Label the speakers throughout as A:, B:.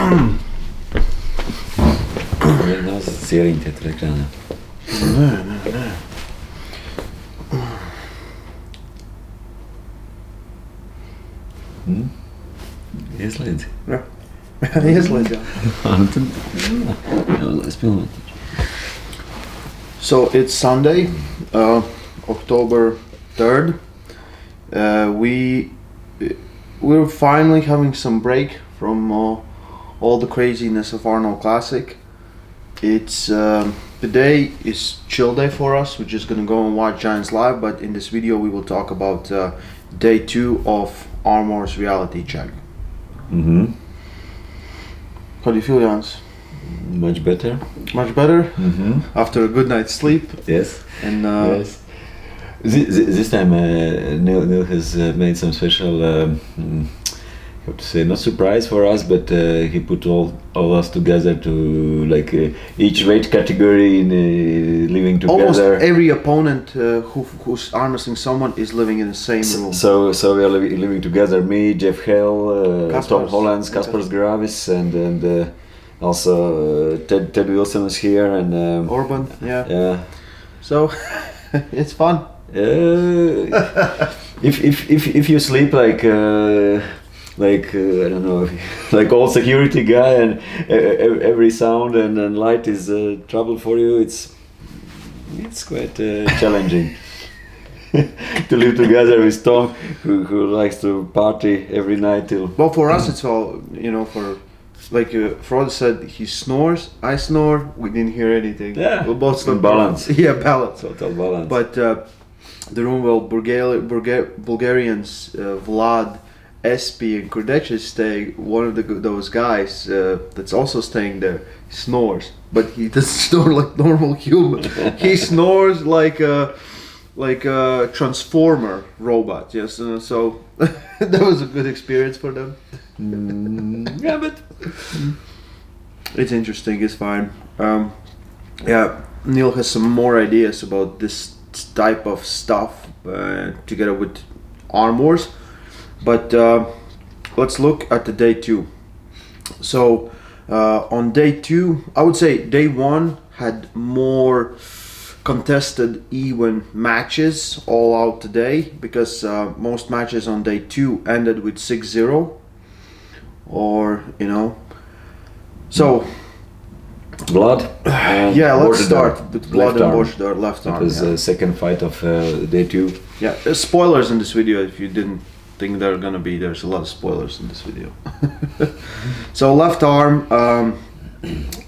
A: Nu ser inte ett reklam.
B: Nej.
A: Ieslēdz.
B: Jā. Ieslēdz, jā. So it's Sunday, October 3rd. We're finally having some break from all the craziness of Arnold Classic. It's today is chill day for us. We're just gonna go and watch Giants live, but in this video we will talk about day 2 of Armwars reality check.
A: Mm-hmm.
B: How do you feel, Jans?
A: Much better.
B: Much better?
A: Mm-hmm.
B: After a good night's sleep?
A: Yes.
B: And
A: yes. This time Neil has made some special, how to say, not surprise for us, but he put all of us together to each weight category in living together.
B: Almost every opponent who's arm wrestling someone is living in the same room.
A: So we are living together. Me, Jeff Hell, Tom Hollands, Kaspars Gravis, and also Ted Wilson is here, and
B: Orban, yeah.
A: Yeah.
B: So it's fun.
A: If you sleep like I don't know, like old security guy, and every sound and light is trouble for you, it's quite challenging to live together with Tom, who likes to party every night till.
B: Well, for us it's all, for like Frode said, he snores, I snore, we didn't hear anything.
A: Yeah,
B: we both slept.
A: Balance.
B: Yeah, balance.
A: Total balance.
B: But the room where Bulgarians, Vlad, SP and Kurdech stay, one of those guys that's also staying there snores, but he doesn't snore like normal human. He snores like a transformer robot. Yes, so that was a good experience for them.
A: Yeah, but
B: it's interesting. It's fine. Yeah, Neil has some more ideas about this type of stuff together with Armwars. But let's look at the day 2. So on day 2, I would say day 1 had more contested even matches all out today, because most matches on day 2 ended with 6-0, or so
A: Blood.
B: Yeah, let's start with Blood and Borshdar left arm.
A: It was the second fight of day 2.
B: Yeah, spoilers in this video if you didn't think they're gonna be. There's a lot of spoilers in this video. So left arm,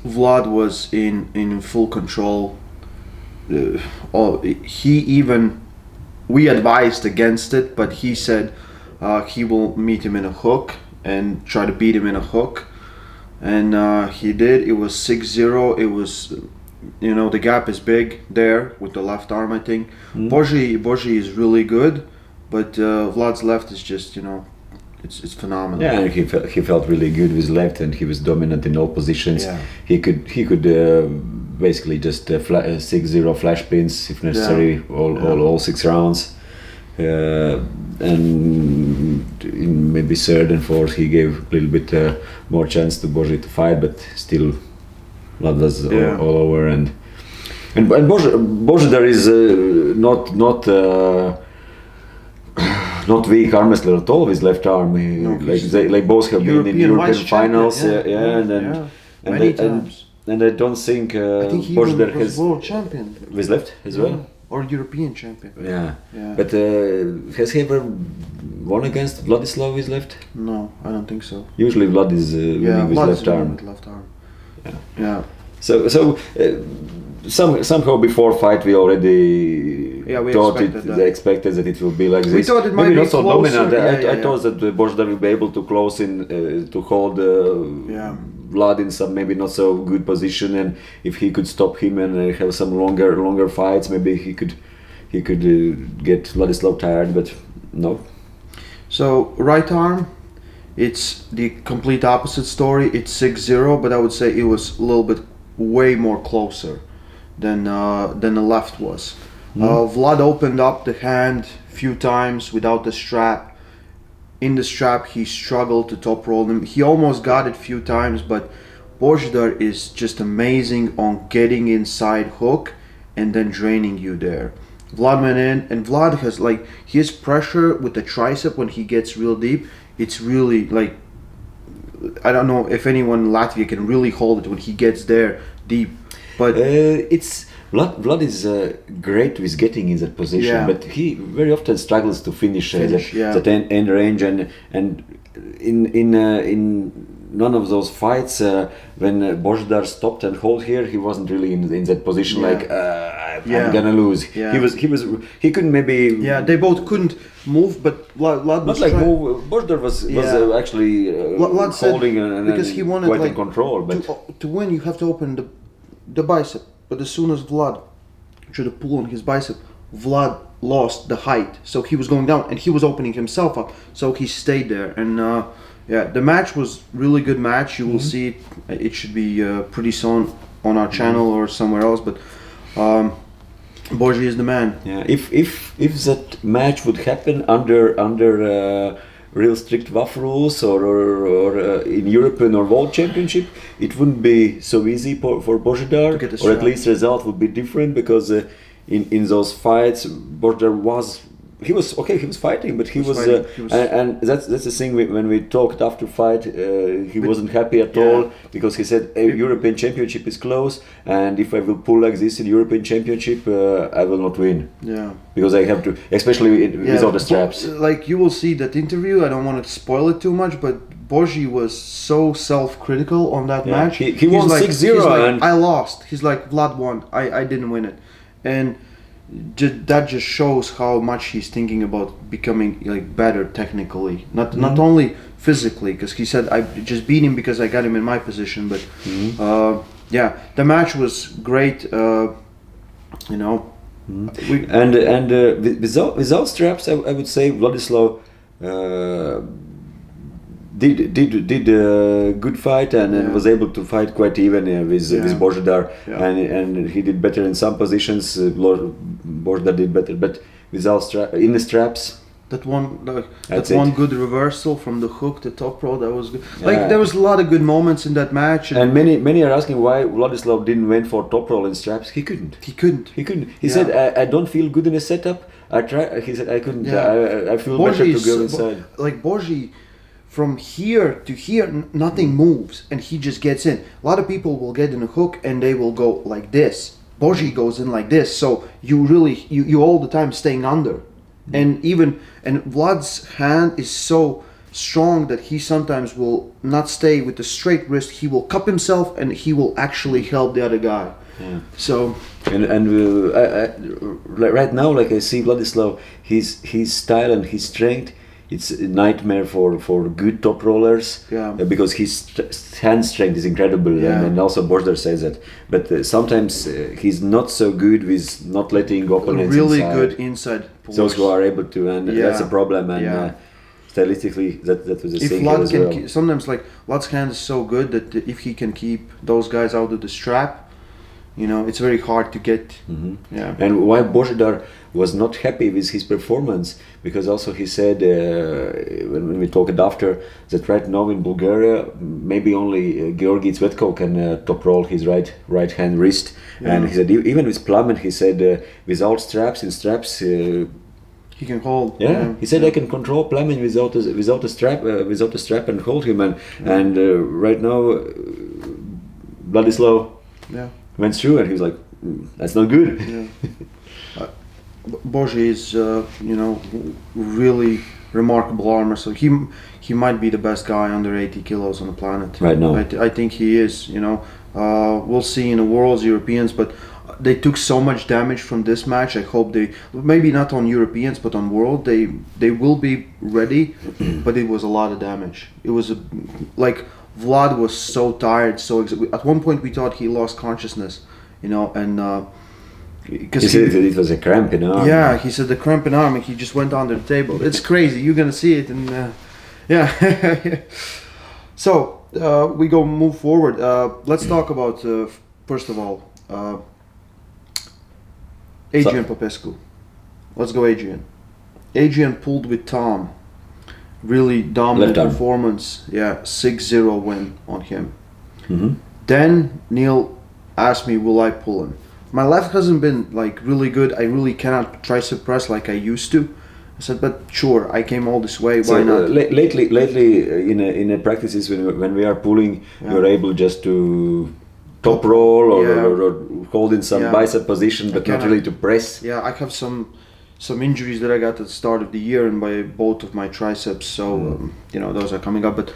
B: Vlad was in full control. We advised against it, but he said he will meet him in a hook and try to beat him in a hook, and he did. It was 6-0. It was, the gap is big there with the left arm, I think. Borzy is really good, but Vlad's left is just, it's phenomenal.
A: Yeah, and he felt really good with left, and he was dominant in all positions. Yeah. He could basically just 6-0 flash pins if necessary, all 6 rounds. And in maybe third and fourth he gave a little bit more chance to Borzy to fight, but still Vlad was all over. And Borzy there is not weak arm wrestler at all with left arm. They both have been in European finals, and I don't think
B: I think he was world champion
A: with left as well,
B: or European champion.
A: Yeah. But has he ever won against Vladislav with left?
B: No, I don't think so.
A: Usually Vlad is winning with left arm.
B: With left arm.
A: Yeah. So somehow before fight we already expected that it will be like this.
B: We thought it might
A: maybe
B: be
A: not so
B: closer.
A: dominant. I thought that Borshdar will be able to close in to hold Vlad in some maybe not so good position, and if he could stop him and have some longer fights, maybe he could get Vladislav tired, but no.
B: So right arm, it's the complete opposite story. It's 6-0, but I would say it was a little bit way more closer than the left was. Vlad opened up the hand a few times without the strap. in the strap, he struggled to top roll him. He almost got it a few times, but Božidar is just amazing on getting inside hook and then draining you there. Vlad went in, and Vlad has like his pressure with the tricep when he gets real deep. It's really like, I don't know if anyone in Latvia can really hold it when he gets there deep. But
A: it's Vlad is great with getting in that position, but he very often struggles to finish that end range, and in none of those fights when Božidar stopped and hold here, he wasn't really in that position like I'm gonna lose. He couldn't maybe.
B: Yeah, they both couldn't move, but Vlad
A: not
B: was
A: like move. Božidar was actually holding and
B: because he wanted
A: quite
B: like
A: in control. But
B: to win, you have to open the bicep. But as soon as Vlad tried to pull on his bicep, Vlad lost the height, so he was going down and he was opening himself up, so he stayed there. And the match was really good match. You will see it should be pretty soon on our channel or somewhere else, but Boži is the man.
A: Yeah, if that match would happen under real strict WAF rules or in European or World Championship, it wouldn't be so easy for Božidar, or at least result would be different, because in those fights Božidar was fighting, but he was and that's the thing. When we talked after fight, he wasn't happy at all, because he said European Championship is close, and if I will pull like this in European Championship, I will not win.
B: Yeah,
A: because I have to, especially without the straps.
B: Like you will see that interview. I don't want to spoil it too much, but Boži was so self-critical on that match.
A: He won 6-0 and
B: I lost. He's like, Vlad won. I didn't win it, and that just shows how much he's thinking about becoming like better technically, not only physically, because he said I just beat him because I got him in my position, but the match was great.
A: Without straps, I would say Vladislav did a good fight and was able to fight quite even with Božidar, and he did better in some positions. Božidar did better, but without in the straps.
B: That one good reversal from the hook to top row, that was good. There was a lot of good moments in that match.
A: And many are asking why Vladislav didn't went for top roll in straps. He couldn't. He said, I don't feel good in a setup. I try. He said, I couldn't. I feel better to go inside.
B: Like Boži, from here to here, nothing moves, and he just gets in. A lot of people will get in a hook and they will go like this. Boži goes in like this, so you all the time staying under. And Vlad's hand is so strong that he sometimes will not stay with the straight wrist. He will cup himself and he will actually help the other guy.
A: Yeah.
B: So
A: I right now, like I see Vladislav, his style and his strength, it's a nightmare for good top rollers. Because his hand strength is incredible, and also Božidar says that. But sometimes he's not so good with not letting opponents
B: really
A: inside.
B: good inside pulls.
A: Those who are able to, and that's a problem. And stylistically, that was a thing as well.
B: Sometimes like Vlad's hand is so good that if he can keep those guys out of the strap, it's very hard to get.
A: And why Božidar was not happy with his performance, because also he said when we talked after that right now in Bulgaria maybe only Georgi Tsvetko can top roll his right hand wrist, and he said even with Plamen, he said without straps,
B: he can hold.
A: He said I can control Plamen without a strap and hold him, and right now Vladislav went through and he was like, that's not good.
B: Boži is, really remarkable armor. So he might be the best guy under 80 kilos on the planet
A: right now.
B: I think he is. We'll see in the Worlds, Europeans, but they took so much damage from this match. I hope they, maybe not on Europeans, but on World, they will be ready. But it was a lot of damage. It was Vlad was so tired, at one point we thought he lost consciousness, and.
A: He said it was a cramp in arm.
B: Yeah, he said the cramp in arm, and he just went under the table. It's crazy. You're gonna see it, and So we go move forward. Let's talk about first of all Adrian Popescu. Let's go, Adrian. Adrian pulled with Tom, really dominant
A: Left arm.
B: performance. Yeah, 6-0 win on him.
A: Mm-hmm.
B: Then Neil asked me, will I pull him? My left hasn't been like really good. I really cannot tricep press like I used to. I said, but sure, I came all this way. Why not?
A: Lately, in a practices when we are pulling, you're able just to top roll or hold in some bicep position, but not really to press.
B: Yeah, I have some injuries that I got at the start of the year, and by both of my triceps. So those are coming up. But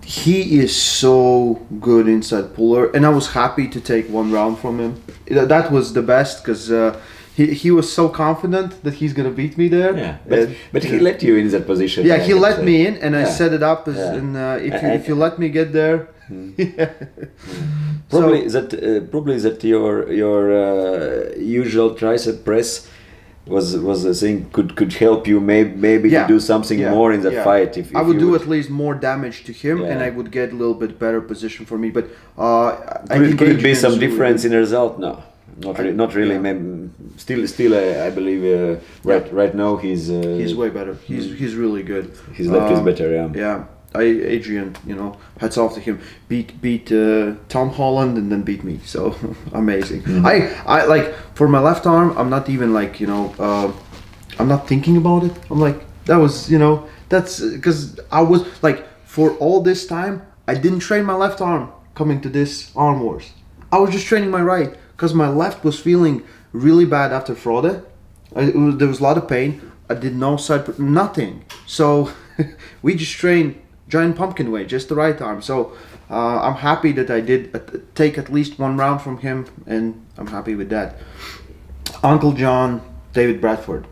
B: he is so good inside puller, and I was happy to take one round from him. That was the best because he was so confident that he's gonna beat me there.
A: Yeah, but he let you in that position.
B: Yeah, he let me in, and I set it up as, and if you let me get there.
A: Probably that your usual tricep press was a thing could help you maybe to do something more in that fight. If
B: I would do at least more damage to him, and I would get a little bit better position for me. But I think
A: could it be some difference in result? No, not really. Maybe, still, I believe right now he's
B: way better. He's really good.
A: His left is better.
B: Yeah. Adrian, hats off to him. Beat Tom Holland and then beat me. So amazing. Mm-hmm. I like for my left arm. I'm not even like I'm not thinking about it. I'm like that was that's because I was like for all this time I didn't train my left arm coming to this Armwars. I was just training my right because my left was feeling really bad after Frode. There was a lot of pain. I did no side nothing. So we just trained giant pumpkin way, just the right arm. So I'm happy that I did take at least one round from him, and I'm happy with that. Uncle John, David Bradford.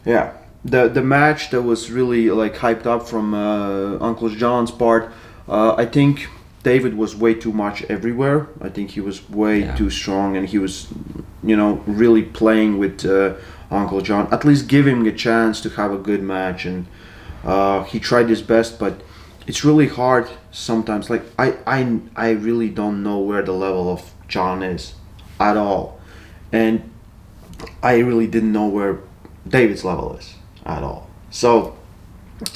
B: Yeah, the match that was really like hyped up from Uncle John's part. I think David was way too much everywhere. I think he was way too strong, and he was, really playing with Uncle John. At least give him a chance to have a good match, and he tried his best, but it's really hard sometimes. Like I really don't know where the level of John is at all, and I really didn't know where David's level is at all. So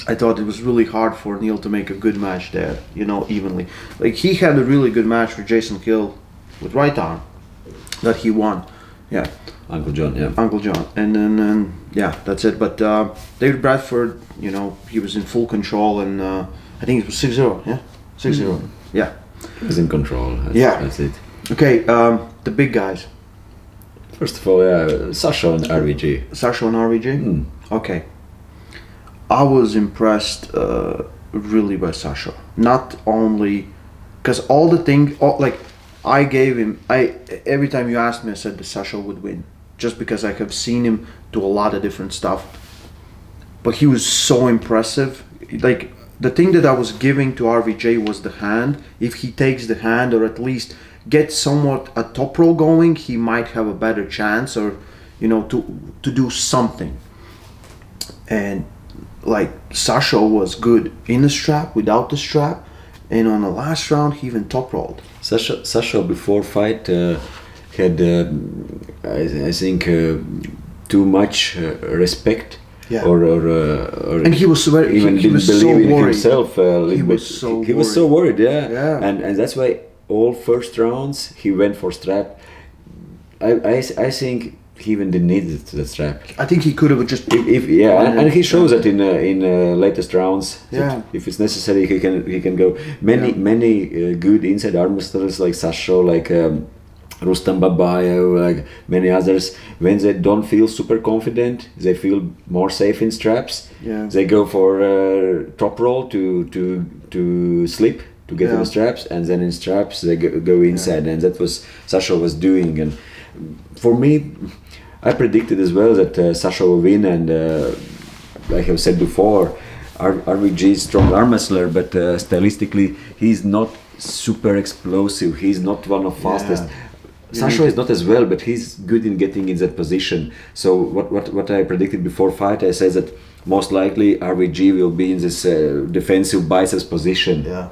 B: I thought it was really hard for Neil to make a good match there, evenly. Like he had a really good match for Jason Hill with right arm that he won. Yeah.
A: Uncle John,
B: and then that's it. But David Bradford, he was in full control, and I think it was 6-0. Yeah, 6-0. Yeah,
A: he was in control. That's it.
B: Okay, the big guys.
A: First of all, Sasha and RVG.
B: Okay, I was impressed really by Sasha. Not only because all the things, I gave him. Every time you asked me, I said that Sasha would win, just because I have seen him do a lot of different stuff. But he was so impressive. Like the thing that I was giving to RVJ was the hand. If he takes the hand, or at least gets somewhat a top roll going, he might have a better chance, or to do something. And like Sasha was good in the strap, without the strap. And on the last round, he even top rolled.
A: Sasha before fight had, I think, too much respect, or
B: and he was very
A: even
B: he
A: didn't
B: was
A: believe
B: so
A: in
B: worried.
A: himself.
B: He
A: was so worried, and that's why all first rounds he went for strap. I think he even didn't need the strap.
B: I think he could have just
A: and he shows that in latest rounds. If it's necessary, he can go. Many good inside arm wrestlers like Sasha, like Rustam Babayev, like many others. When they don't feel super confident, they feel more safe in straps. They go for top roll to slip to get in the straps, and then in straps they go inside, and that was Sasha was doing. And for me, I predicted as well that Sasha will win, and like I have said before, RVG is strong arm wrestler, but stylistically he's not super explosive. He's not one of fastest. Sasha is not as well, but he's good in getting in that position. So what I predicted before fight, I said that most likely RVG will be in this defensive biceps position.
B: Yeah.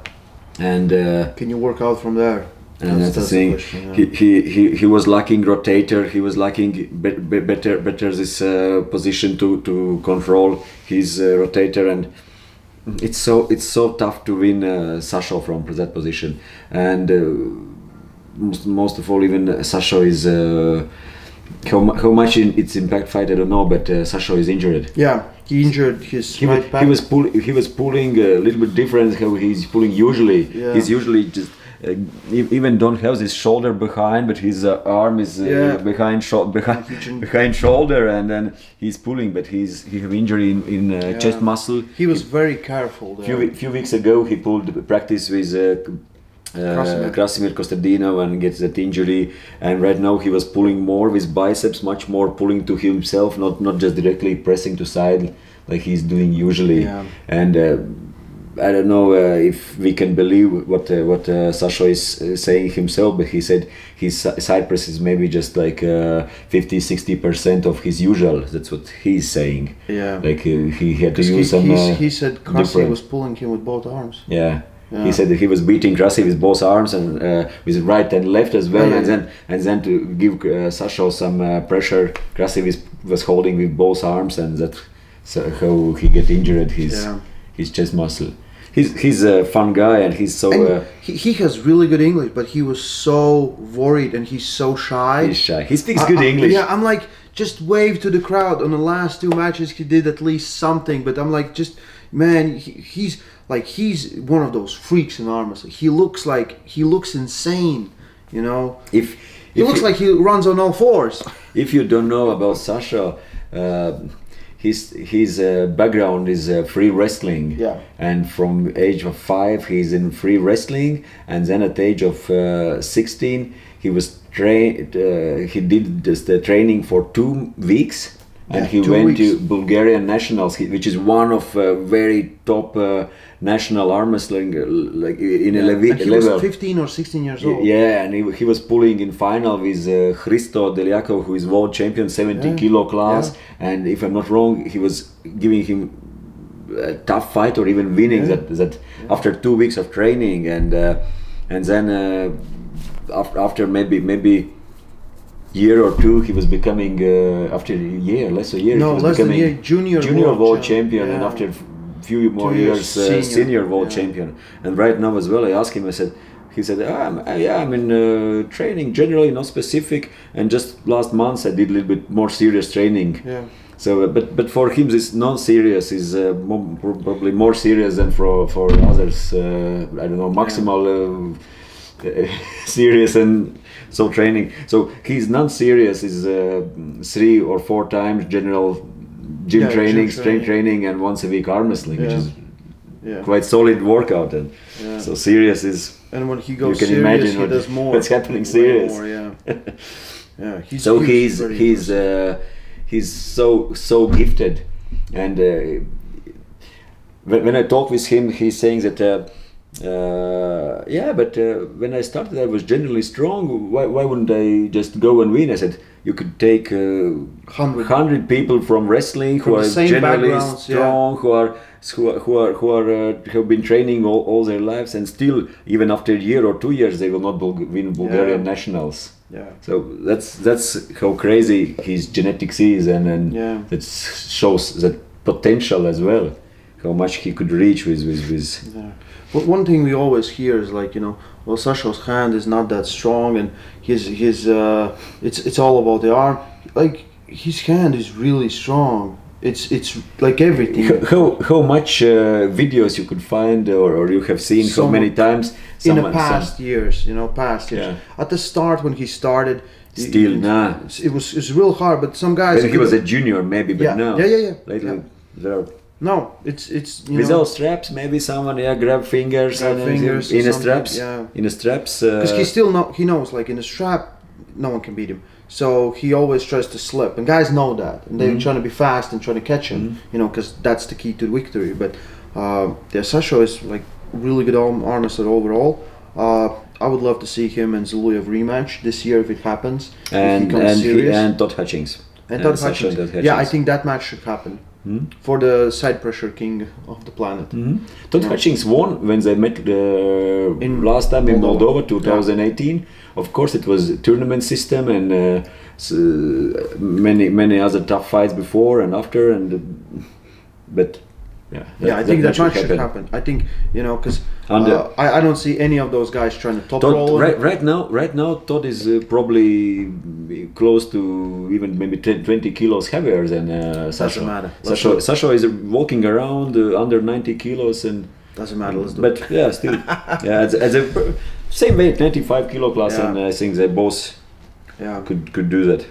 A: And
B: can you work out from there?
A: And that's the thing. Question, yeah. He was lacking rotator. He was lacking better this position to control his rotator, and it's so tough to win Sasha from that position. And most of all, even Sasha is how much it's impact fight, I don't know, but Sasha is injured.
B: Yeah, he injured his right back.
A: He was pulling a little bit different how he's pulling usually.
B: Yeah.
A: He's usually just even don't have his shoulder behind, but his arm is behind shoulder, and then he's pulling. But he have injury in chest muscle.
B: He was very careful there.
A: Few weeks ago, he pulled practice with Krasimir Kostadinov and gets that injury. And right now he was pulling more with biceps, much more pulling to himself, not just directly pressing to side like he's doing usually.
B: Yeah.
A: And I don't know if we can believe what Sasha is saying himself, but he said his side press is maybe just like 50-60% of his usual. That's what he's saying.
B: Yeah.
A: Like he had to use some.
B: He said Krasi was pulling him with both arms.
A: Yeah. He said that he was beating Krasi with both arms and with right and left as well, and then to give Sasha some pressure, Krasi was holding with both arms, and that's how he get injured his chest muscle. He's a fun guy, and he's so.
B: And he has really good English, but he was so worried, and he's so shy.
A: He's shy. He speaks good English.
B: Yeah, I'm like, just wave to the crowd. On the last 2 matches, he did at least something. But I'm like, just man, he's one of those freaks in arm wrestling. He looks insane, you know. He looks like he runs on all fours.
A: If you don't know about Sasha. His background is free wrestling, and from age of 5 he's in free wrestling, and then at the age of 16 he was he did just the training for 2 weeks, and he went to Bulgarian nationals, which is one of very top national arm wrestling, like in a level.
B: He was 15 or 16 years old.
A: Yeah, and he was pulling in final with Hristo Deliakov, who is world champion 70 kilo class, and if I'm not wrong, he was giving him a tough fight or even winning that after 2 weeks of training, and then after maybe year or two, he was becoming less a year, he was becoming junior world champion, and after few more years senior world champion. And right now as well, I asked him, he said I'm in training generally, not specific, and just last month I did a little bit more serious training. So but for him this non-serious is probably more serious than for others. I don't know, maximal serious and so training. So his non-serious is 3 or 4 times general gym training, strength training, and once a week arm wrestling, which is quite solid workout. And so serious is.
B: And when he goes
A: you can
B: serious,
A: imagine
B: he does more.
A: What's happening serious.
B: More,
A: He's so gifted, and when I talk with him, he's saying that. But when I started, I was generally strong. Why wouldn't I just go and win? I said you could take 100 people from wrestling who are generally strong, who have been training all their lives, and still, even after a year or 2 years, they will not win Bulgarian nationals. So that's how crazy his genetics is, and that shows that potential as well, how much he could reach with.
B: But one thing we always hear is like, well, Sasha's hand is not that strong, and his it's all about the arm. Like, his hand is really strong. It's like everything.
A: How much videos you could find or you have seen so many times
B: in the past years, At the start when he started, it was real hard. But some guys.
A: When he was a junior, maybe, but now. Lately, there are.
B: No, it's
A: without straps, maybe someone grab fingers in a straps. In a straps.
B: Because he knows, like, in a strap, no one can beat him. So he always tries to slip, and guys know that, and they're trying to be fast and trying to catch him, because that's the key to victory. But Sasha is like really good arm wrestler overall. I would love to see him and Zuluyev rematch this year if it happens.
A: And Todd Hutchings.
B: And Todd Hutchings. I think that match should happen. for the side pressure king of the planet.
A: Todd Hutchings won when they met last time in Moldova 2018. Of course, it was a tournament system and many other tough fights before and after, but
B: I think that match should happen. I think because I don't see any of those guys trying to top roll.
A: Right now, Todd is probably close to even maybe 20 kilos heavier than Sasha.
B: Doesn't matter.
A: Sasha is walking around under 90 kilos and
B: doesn't matter. Let's do
A: but
B: it.
A: yeah, still, at the same weight, 95 kilo class, and I think they both could do that.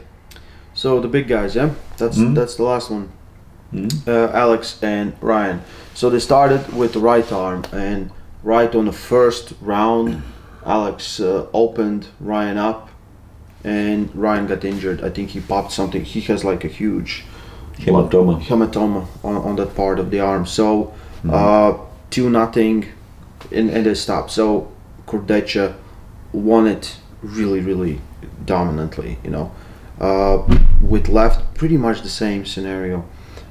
B: So the big guys, that's the last one. Alex and Ryan. So they started with the right arm, and right on the first round, Alex opened Ryan up, and Ryan got injured. I think he popped something. He has like a huge hematoma on that part of the arm. So 2-0, and they stopped. So Kurdecha won it really dominantly. With left, pretty much the same scenario.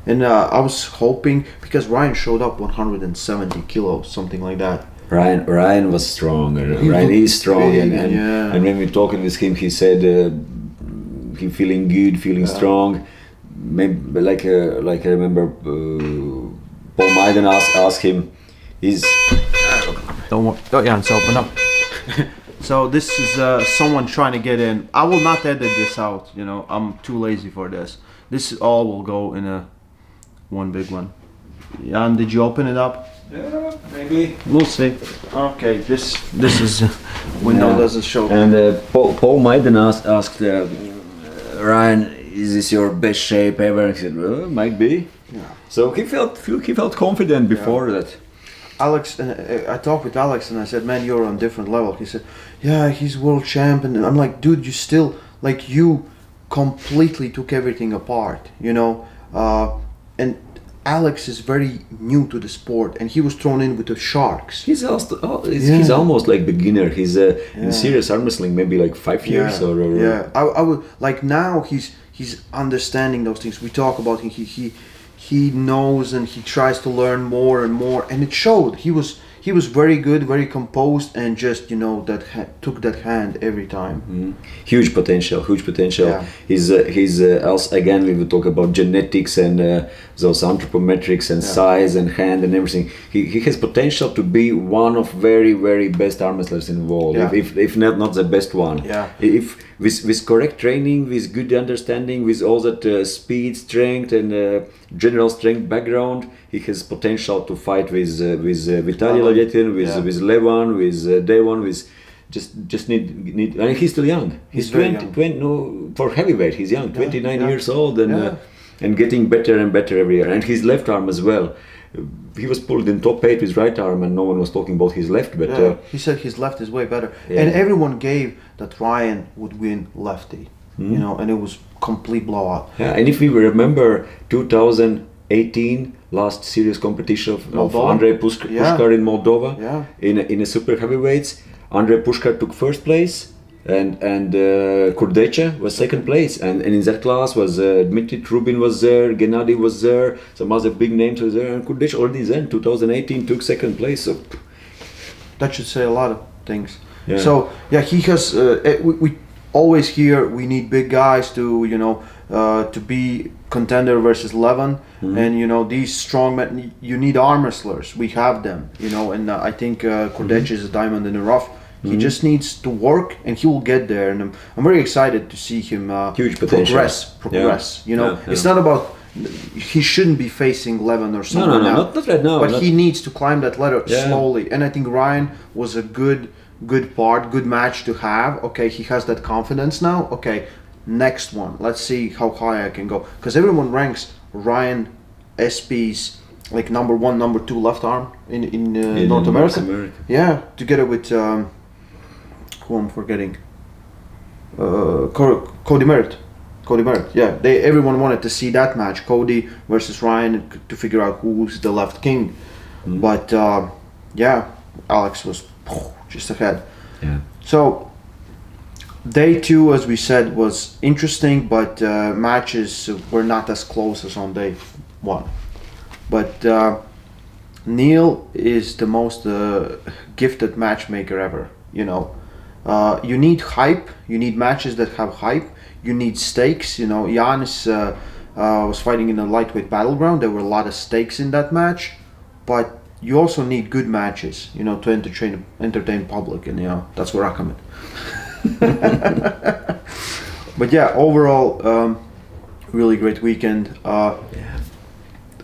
B: And I was hoping, because Ryan showed up 170 kilos, something like that.
A: Ryan was strong. Ryan is strong,
B: big,
A: and when we talking with him, he said he feeling good, feeling strong. Maybe like I remember, Paul Maiden asked him,
B: Don't worry. Oh yeah, it's open up. So this is someone trying to get in. I will not edit this out. I'm too lazy for this. This all will go in one big one. Jan, did you open it up?
A: Yeah, maybe.
B: We'll see. Okay, this is window doesn't show.
A: And Paul Maiden asked Ryan, "Is this your best shape ever?" He said, "Well, might be."
B: Yeah.
A: So he felt confident before that.
B: Alex, I talked with Alex and I said, "Man, you're on a different level." He said, "Yeah, he's world champion." And I'm like, "Dude, you still you completely took everything apart, and Alex is very new to the sport, and he was thrown in with the sharks.
A: He's almost like beginner. He's in serious arm wrestling maybe like 5 years or
B: I would now he's understanding those things. We talk about him. He knows and he tries to learn more and more, and it showed. He was very good, very composed, and just took that hand every time.
A: Huge potential. Yeah. He's also, again, we will talk about genetics and those anthropometrics and size and hand and everything. He has potential to be one of very best arm wrestlers in the world.
B: Yeah.
A: If not the best one.
B: Yeah.
A: If with correct training, with good understanding, with all that speed, strength, and general strength background, he has potential to fight with Vitaly Levitin, with Levan, with Devon, with just need. And he's still young. He's 20 no, for heavyweight. He's young, 29 years old, and getting better and better every year. And his left arm as well. He was pulled in top 8 with right arm, and no one was talking about his left. But
B: he said his left is way better, and everyone gave that Ryan would win lefty. And it was complete blowout.
A: Yeah, and if we remember 2018 last serious competition of Andrei Pushkar in Moldova, in a super heavyweights, Andrei Pushkar took first place. And Kurdecha was second place, and in that class was Dmitry Trubin was there, Gennady was there, some other big names was there, and Kurdecha already then 2018 took second place. So
B: that should say a lot of things. Yeah. So he has. We always hear we need big guys to to be contender versus Levan, and these strong men. You need arm wrestlers. We have them, and I think Kurdecha is a diamond in the rough. He just needs to work, and he will get there. And I'm very excited to see him
A: huge potential.
B: Progress. It's not about he shouldn't be facing Levan or someone else.
A: Not right now.
B: But he needs to climb that ladder slowly. And I think Ryan was a good match to have. Okay, he has that confidence now. Okay, next one. Let's see how high I can go. Because everyone ranks Ryan SP's like number 1, number 2 left arm in North America. Yeah, together with who I'm forgetting. Cody Merritt. Yeah, everyone wanted to see that match, Cody versus Ryan, to figure out who's the left king. But Alex was just ahead.
A: Yeah.
B: So day 2, as we said, was interesting, but matches were not as close as on day one. But Neil is the most gifted matchmaker ever. You know, you need hype. You need matches that have hype. You need stakes. You know, Giannis was fighting in a lightweight battleground. There were a lot of stakes in that match, but you also need good matches. You know, to entertain public, and you know that's where I come in. But yeah, overall, really great weekend.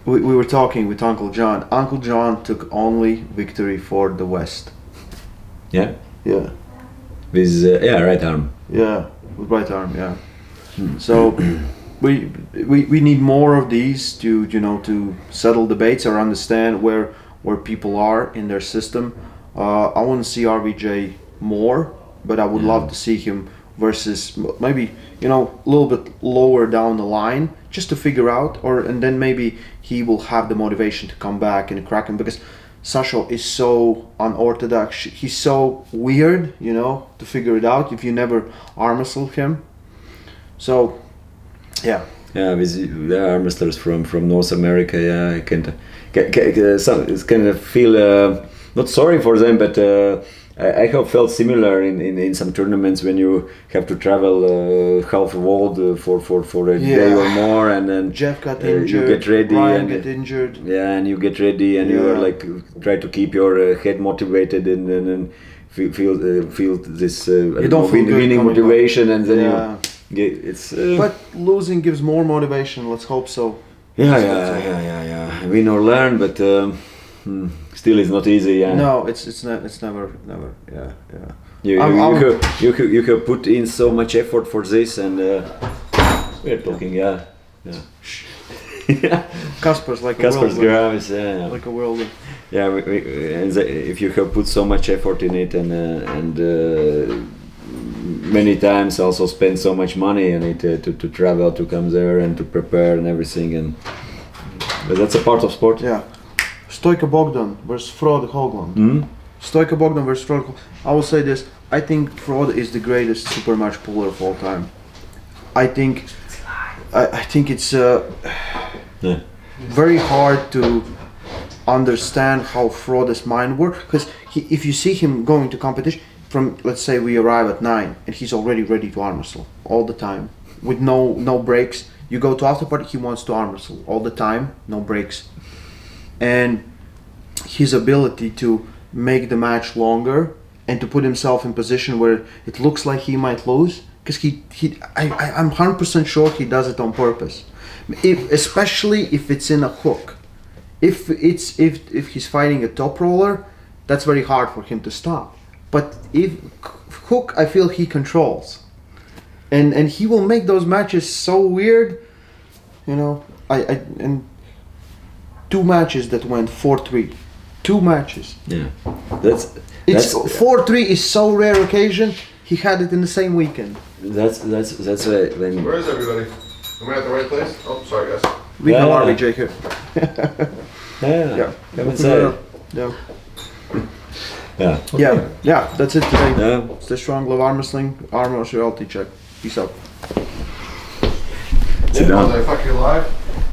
B: We were talking with Uncle John. Uncle John took only victory for the West.
A: Yeah.
B: Yeah.
A: With right arm.
B: Yeah, with right arm. Yeah. So we need more of these to to settle debates or understand where people are in their system. I want to see RVJ more, but I would love to see him versus maybe a little bit lower down the line, just to figure out, and then maybe he will have the motivation to come back and crack him, because Sasho is so unorthodox. He's so weird, to figure it out if you never arm wrestled him. So, yeah.
A: Yeah, with arm wrestlers from North America, yeah, I can kind of feel not sorry for them, but I have felt similar in some tournaments when you have to travel half a world for a day or more, and then
B: Jeff got injured,
A: you get ready,
B: Ryan get injured.
A: Yeah, and you get ready, and you are like try to keep your head motivated and feel this
B: you don't feel
A: winning motivation, and then it's.
B: But losing gives more motivation. Let's hope so.
A: Yeah. Win or learn, but. Still, it's not easy. Yeah.
B: No, it's never. Yeah.
A: You have put in so much effort for this, and we're talking. Yeah.
B: Kasper's like
A: Kasper's
B: a
A: whirlwind. Yeah.
B: Like a whirlwind.
A: Yeah, if you have put so much effort in it, and many times also spend so much money on it to travel, to come there, and to prepare and everything, but that's a part of sport.
B: Yeah. Stojko Bogdan versus Frode Hogland. Stojko Bogdan versus Frode Hogland. I will say this. I think Frode is the greatest super match puller of all time. I think it's very hard to understand how Frode's mind works, because if you see him going to competition, from let's say we arrive at 9 and he's already ready to arm wrestle all the time with no breaks. You go to after party, he wants to arm wrestle all the time, no breaks. And his ability to make the match longer and to put himself in position where it looks like he might lose, because I'm 100% sure he does it on purpose. Especially if it's in a hook. If he's fighting a top roller, that's very hard for him to stop. But if hook, I feel he controls, and he will make those matches so weird. And 2 matches that went 4-3. 2 matches.
A: Yeah,
B: 4-3 is so rare occasion. He had it in the same weekend.
A: That's when.
C: Where is everybody? Am I at the right place? Oh, sorry guys.
B: We have RVJ here.
A: Yeah. Come inside.
B: Yeah. Yeah. That's it today.
A: Yeah.
B: Stay strong, love arm wrestling. Armwars reality check. Peace out.
A: Sit down.
C: Was I fucking live?